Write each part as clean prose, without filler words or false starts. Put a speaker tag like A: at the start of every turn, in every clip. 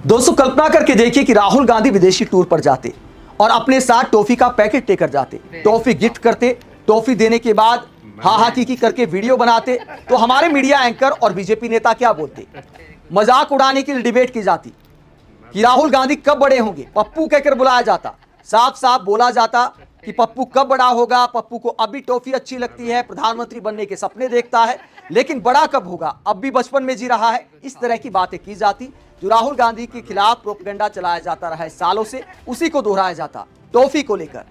A: दोस्तों कल्पना करके देखिए कि राहुल गांधी विदेशी टूर पर जाते और अपने साथ टॉफी का पैकेट लेकर जाते, टॉफी गिफ्ट करते, टॉफी देने के बाद हा की करके वीडियो बनाते, तो हमारे मीडिया एंकर और बीजेपी नेता क्या बोलते? मजाक उड़ाने की डिबेट की जाती कि राहुल गांधी कब बड़े होंगे, पप्पू कहकर बुलाया जाता, साफ साफ बोला जाता कि पप्पू कब बड़ा होगा, पप्पू को अब भी टॉफी अच्छी लगती है, प्रधानमंत्री बनने के सपने देखता है, लेकिन बड़ा कब होगा, अब भी बचपन में जी रहा है। इस तरह की बातें की जाती जो राहुल गांधी के खिलाफ प्रोपेगेंडा चलाया जाता रहा है सालों से, उसी को दोहराया जाता टॉफी को लेकर।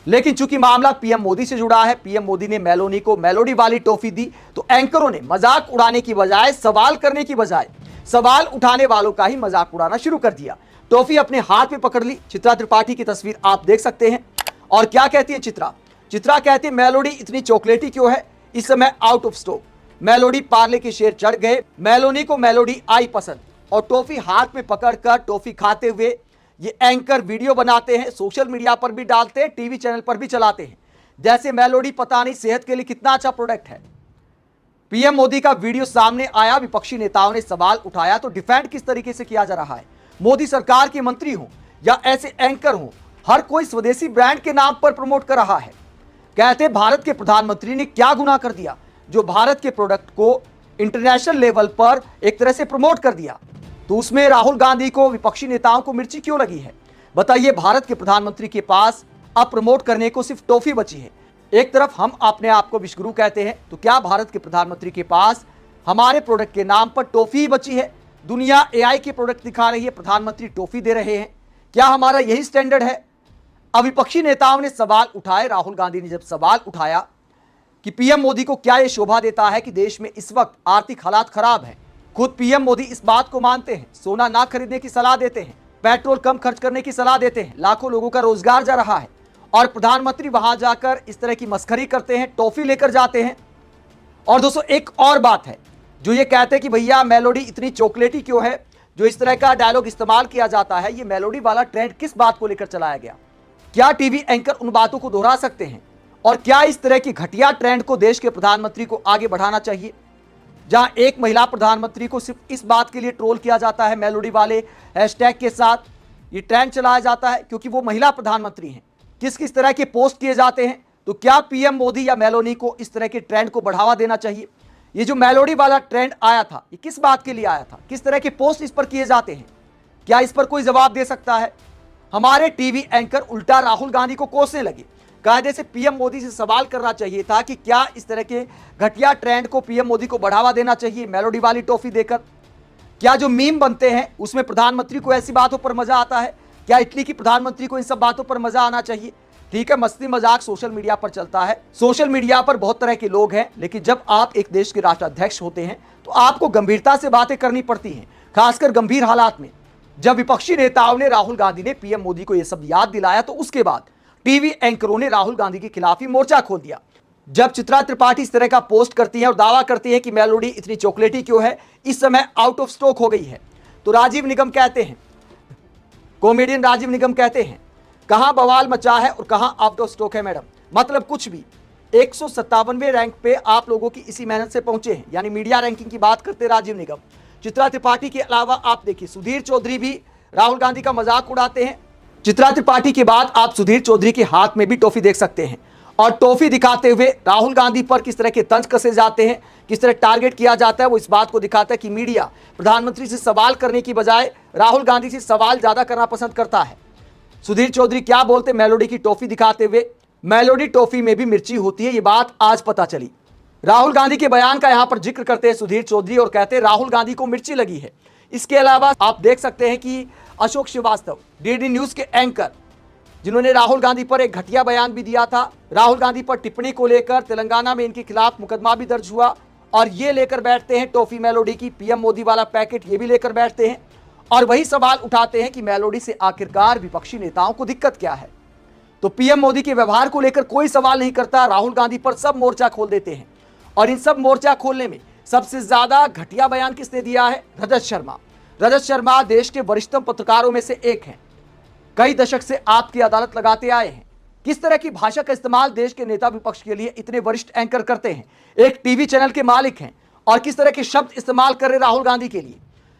A: लेकिन चूंकि मामला पीएम मोदी से जुड़ा है, पीएम मोदी ने मेलोनी को मेलोडी वाली टॉफी दी, तो एंकरों ने मजाक उड़ाने की बजाय, सवाल करने की बजाय सवाल उठाने वालों का ही मजाक उड़ाना शुरू कर दिया। टॉफी अपने हाथ में पकड़ ली। चित्रा त्रिपाठी की तस्वीर आप देख सकते हैं। और क्या कहती है चित्रा? चित्रा कहती है मेलोडी इतनी चॉकलेटी क्यों है, इस समय out of stock. Melody Parle के शेर चढ़ गए, मेलोनी को मेलोडी आई पसंद। और टॉफी हाथ में पकड़कर टॉफी खाते हुए ये एंकर वीडियो बनाते हैं, सोशल मीडिया पर भी डालते हैं, टीवी चैनल पर भी चलाते हैं, जैसे मेलोडी पता नहीं सेहत के लिए कितना अच्छा प्रोडक्ट है। पीएम मोदी का वीडियो सामने आया, विपक्षी नेताओं ने सवाल उठाया, तो डिफेंड किस तरीके से किया जा रहा है? मोदी सरकार के मंत्री हो या ऐसे एंकर हो, हर कोई स्वदेशी ब्रांड के नाम पर प्रमोट कर रहा है। कहते भारत के प्रधानमंत्री ने क्या गुनाह कर दिया जो भारत के प्रोडक्ट को इंटरनेशनल लेवल पर एक तरह से प्रमोट कर दिया? तो उसमें राहुल गांधी को, विपक्षी नेताओं को मिर्ची क्यों लगी है? बताइए। भारत के प्रधानमंत्री के पास अब प्रमोट करने को सिर्फ टॉफी बची है। एक तरफ हम अपने आप को विश्वगुरु कहते हैं, तो क्या भारत के प्रधानमंत्री के पास हमारे प्रोडक्ट के नाम पर टॉफी ही बची है? दुनिया एआई के प्रोडक्ट दिखा रही है, प्रधानमंत्री टॉफी दे रहे हैं। क्या हमारा यही स्टैंडर्ड है? अब विपक्षी नेताओं ने सवाल उठाए। राहुल गांधी ने जब सवाल उठाया कि पीएम मोदी को क्या यह शोभा देता है कि देश में इस वक्त आर्थिक हालात खराब हैं, खुद पीएम मोदी इस बात को मानते हैं, सोना ना खरीदने की सलाह देते हैं, पेट्रोल कम खर्च करने की सलाह देते हैं, लाखों लोगों का रोजगार जा रहा है, और प्रधानमंत्री वहां जाकर इस तरह की मस्खरी करते हैं, टॉफी लेकर जाते हैं। और दोस्तों एक और बात है, जो ये कहते हैं कि भैया मेलोडी इतनी चॉकलेटी क्यों है, जो इस तरह का डायलॉग इस्तेमाल किया जाता है, ये मेलोडी वाला ट्रेंड किस बात को लेकर चलाया गया? क्या टीवी एंकर उन बातों को दोहरा सकते हैं? और क्या इस तरह की घटिया ट्रेंड को देश के प्रधानमंत्री को आगे बढ़ाना चाहिए? जहां एक महिला प्रधानमंत्री को सिर्फ इस बात के लिए ट्रोल किया जाता है, मेलोडी वाले हैशटैग के साथ ये ट्रेंड चलाया जाता है क्योंकि वो महिला प्रधानमंत्री हैं, किस किस तरह के पोस्ट किए जाते हैं। तो क्या पीएम मोदी या मेलोनी को इस तरह के ट्रेंड को बढ़ावा देना चाहिए? ये जो मेलोडी वाला ट्रेंड आया था, ये किस बात के लिए आया था? किस तरह के पोस्ट इस पर किए जाते हैं? क्या इस पर कोई जवाब दे सकता है? हमारे टीवी एंकर उल्टा राहुल गांधी को कोसने लगे। कायदे से पीएम मोदी से सवाल करना चाहिए था कि क्या इस तरह के घटिया ट्रेंड को पीएम मोदी को बढ़ावा देना चाहिए मेलोडी वाली टॉफी देकर? क्या जो मीम बनते हैं उसमें प्रधानमंत्री को ऐसी बातों पर मजा आता है? क्या इटली की प्रधानमंत्री को इन सब बातों पर मजा आना चाहिए? ठीक है, मस्ती मजाक सोशल मीडिया पर चलता है, सोशल मीडिया पर बहुत तरह के लोग हैं, लेकिन जब आप एक देश के राष्ट्राध्यक्ष होते हैं तो आपको गंभीरता से बातें करनी पड़ती हैं, खासकर गंभीर हालात में। जब विपक्षी नेताओं ने, राहुल गांधी ने पीएम मोदी को यह सब याद दिलाया, तो उसके बाद टीवी एंकरों ने राहुल गांधी के खिलाफ ही मोर्चा खोल दिया। जब चित्रा त्रिपाठी इस तरह का पोस्ट करती हैं और दावा करती हैं कि मेलोडी इतनी चॉकलेटी क्यों है, इस समय आउट ऑफ स्टॉक हो गई है, तो राजीव निगम कहते हैं, कॉमेडियन राजीव निगम कहते हैं, कहां बवाल मचा है और कहां आउट ऑफ स्टॉक है मैडम? मतलब कुछ भी। 157वें रैंक पे आप लोगों की इसी मेहनत से पहुंचे हैं, यानी मीडिया रैंकिंग की बात करते राजीव निगम। चित्रा त्रिपाठी के अलावा आप देखिए सुधीर चौधरी भी राहुल गांधी का मजाक उड़ाते हैं। चित्रा त्रिपाठी के बाद आप सुधीर चौधरी के हाथ में भी टॉफी देख सकते हैं, और टॉफी दिखाते हुए राहुल गांधी पर किस तरह के तंज कसे जाते हैं, किस तरह टारगेट किया जाता है, वो इस बात को दिखाता है कि मीडिया प्रधानमंत्री से सवाल करने की बजाय राहुल गांधी से सवाल ज्यादा करना पसंद करता है। सुधीर चौधरी क्या बोलते मेलोडी की टॉफी दिखाते हुए? मेलोडी टॉफी में भी मिर्ची होती है, ये बात आज पता चली। राहुल गांधी के बयान का यहां पर जिक्र करते हैं सुधीर चौधरी और कहते हैं राहुल गांधी को मिर्ची लगी है। इसके अलावा आप देख सकते हैं कि अशोक श्रीवास्तव, डीडी न्यूज के एंकर, जिन्होंने राहुल गांधी पर एक घटिया बयान भी दिया था, राहुल गांधी पर टिप्पणी को लेकर तेलंगाना में इनके खिलाफ मुकदमा भी दर्ज हुआ, और ये लेकर बैठते हैं टॉफी मेलोडी की, पीएम मोदी वाला पैकेट ये भी लेकर बैठते हैं, और वही सवाल उठाते हैं कि मेलोडी से आखिरकार विपक्षी नेताओं को दिक्कत क्या है? तो पीएम मोदी के व्यवहार को लेकर कोई सवाल नहीं करता, राहुल गांधी पर सब मोर्चा खोल देते हैं। और इन सब मोर्चा खोलने में सबसे ज्यादा घटिया बयान किसने दिया है? रजत शर्मा। रजत शर्मा देश के वरिष्ठतम पत्रकारों में से एक हैं, कई दशक से आपकी अदालत लगाते आए हैं। किस तरह की भाषा का इस्तेमाल देश के नेता विपक्ष के लिए इतने वरिष्ठ एंकर करते हैं, एक टीवी चैनल के मालिक हैं, और किस तरह के शब्द इस्तेमाल कर रहे राहुल गांधी के लिए।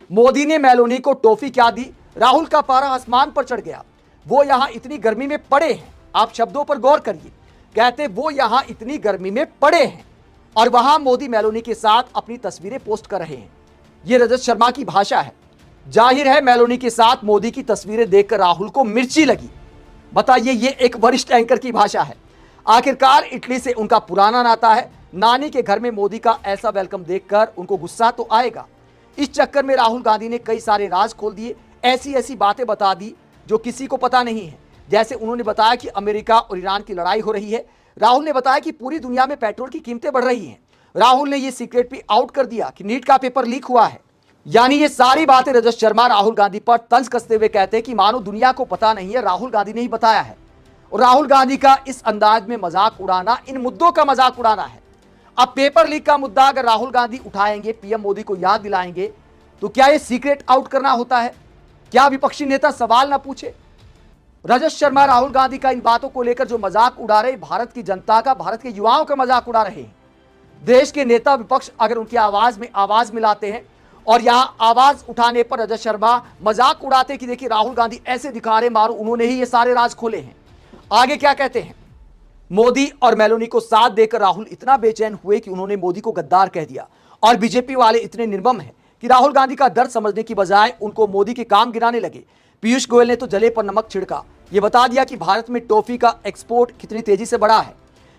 A: मोदी ने मेलोनी को टॉफी क्या दी, राहुल का पारा आसमान पर चढ़ गया। वो यहां इतनी गर्मी में पड़े हैं, आप शब्दों पर गौर करिए, कहते वो यहां इतनी गर्मी में पड़े हैं और वहां मोदी मेलोनी के साथ अपनी तस्वीरें पोस्ट कर रहे हैं। यह रजत शर्मा की भाषा है। जाहिर है मेलोनी के साथ मोदी की तस्वीरें देखकर राहुल को मिर्ची लगी। बताइए, ये एक वरिष्ठ एंकर की भाषा है। आखिरकार इटली से उनका पुराना नाता है। नानी के घर में मोदी का ऐसा वेलकम देखकर उनको गुस्सा तो आएगा। इस चक्कर में राहुल गांधी ने कई सारे राज खोल दिए, ऐसी ऐसी बातें बता दी जो किसी को पता नहीं है। जैसे उन्होंने बताया कि अमेरिका और ईरान की लड़ाई हो रही है। राहुल ने बताया कि पूरी दुनिया में पेट्रोल की कीमतें बढ़ रही हैं। राहुल ने यह सीक्रेट भी आउट कर दिया कि नीट का पेपर लीक हुआ है। यानी ये सारी बातें रजत शर्मा राहुल गांधी पर तंज कसते हुए कहते हैं कि मानो दुनिया को पता नहीं है, राहुल गांधी ने ही बताया है। और राहुल गांधी का इस अंदाज में मजाक उड़ाना इन मुद्दों का मजाक उड़ाना है। अब पेपर लीक का मुद्दा अगर राहुल गांधी उठाएंगे, पीएम मोदी को याद दिलाएंगे, तो क्या यह सीक्रेट आउट करना होता है? क्या विपक्षी नेता सवाल ना पूछे? रजत शर्मा राहुल गांधी का इन बातों को लेकर जो मजाक उड़ा रहे, भारत की जनता का, भारत के युवाओं का मजाक उड़ा रहे हैं। देश के नेता विपक्ष अगर उनकी आवाज में आवाज मिलाते हैं और यहां आवाज उठाने पर रजत शर्मा मजाक उड़ाते कि देखिए राहुल गांधी ऐसे दिखा रहे मारो उन्होंने ही ये सारे राज खोले हैं। आगे क्या कहते हैं, मोदी और मेलोनी को साथ देकर राहुल इतना बेचैन हुए कि उन्होंने मोदी को गद्दार कह दिया। और बीजेपी वाले इतने निर्मम हैं कि राहुल गांधी का दर्द समझने की बजाय उनको मोदी के काम गिनाने लगे। पीयूष गोयल ने तो जले पर नमक छिड़का, ये बता दिया कि भारत में टॉफी का एक्सपोर्ट कितनी तेजी से बढ़ा है।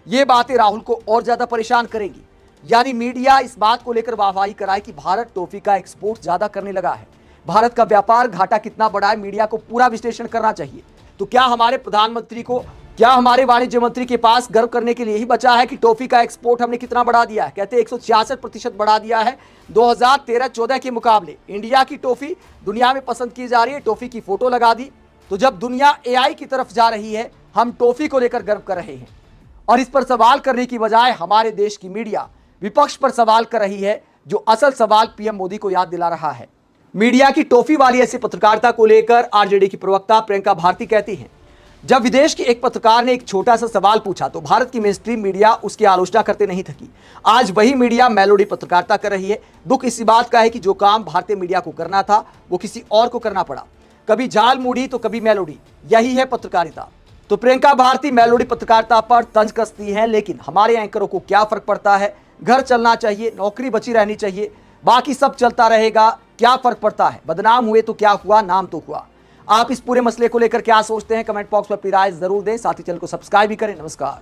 A: ये बातें राहुल को और ज्यादा परेशान करेंगी। यानी मीडिया इस बात को लेकर वाहवाही कराए कि भारत टॉफी का एक्सपोर्ट ज्यादा करने लगा है। भारत का व्यापार घाटा कितना बढ़ा है, मीडिया को पूरा विश्लेषण करना चाहिए। तो क्या हमारे प्रधानमंत्री को, क्या हमारे वाणिज्य मंत्री के पास गर्व करने के लिए ही बचा है कि टॉफी का एक्सपोर्ट हमने कितना बढ़ा दिया है? कहते 166% बढ़ा दिया है 2013-14 के मुकाबले। इंडिया की टॉफी दुनिया में पसंद की जा रही है, टॉफी की फोटो लगा दी। तो जब दुनिया एआई की तरफ जा रही है, हम टॉफी को लेकर गर्व कर रहे हैं। और इस पर सवाल करने की बजाय हमारे देश की मीडिया विपक्ष पर सवाल कर रही है, जो असल सवाल पीएम मोदी को याद दिला रहा है। मीडिया की टॉफी वाली ऐसी पत्रकारिता को लेकर आरजेडी की प्रवक्ता प्रियंका भारती कहती हैं, जब विदेश के एक पत्रकार ने एक छोटा सा सवाल पूछा तो भारत की मेनस्ट्रीम मीडिया उसकी आलोचना करते नहीं थकी। आज वही मीडिया मेलोडी पत्रकारिता कर रही है। दुख इसी बात का है कि जो काम भारतीय मीडिया को करना था वो किसी और को करना पड़ा। कभी झाल मूढ़ी तो कभी मेलोडी, यही है पत्रकारिता। तो प्रियंका भारती मेलोडी पत्रकारिता पर तंज कसती है, लेकिन हमारे एंकरों को क्या फर्क पड़ता है? घर चलना चाहिए, नौकरी बची रहनी चाहिए, बाकी सब चलता रहेगा, क्या फर्क पड़ता है? बदनाम हुए तो क्या हुआ, नाम तो हुआ। आप इस पूरे मसले को लेकर क्या सोचते हैं? कमेंट बॉक्स में अपनी राय जरूर दें, साथ ही चैनल को सब्सक्राइब भी करें। नमस्कार।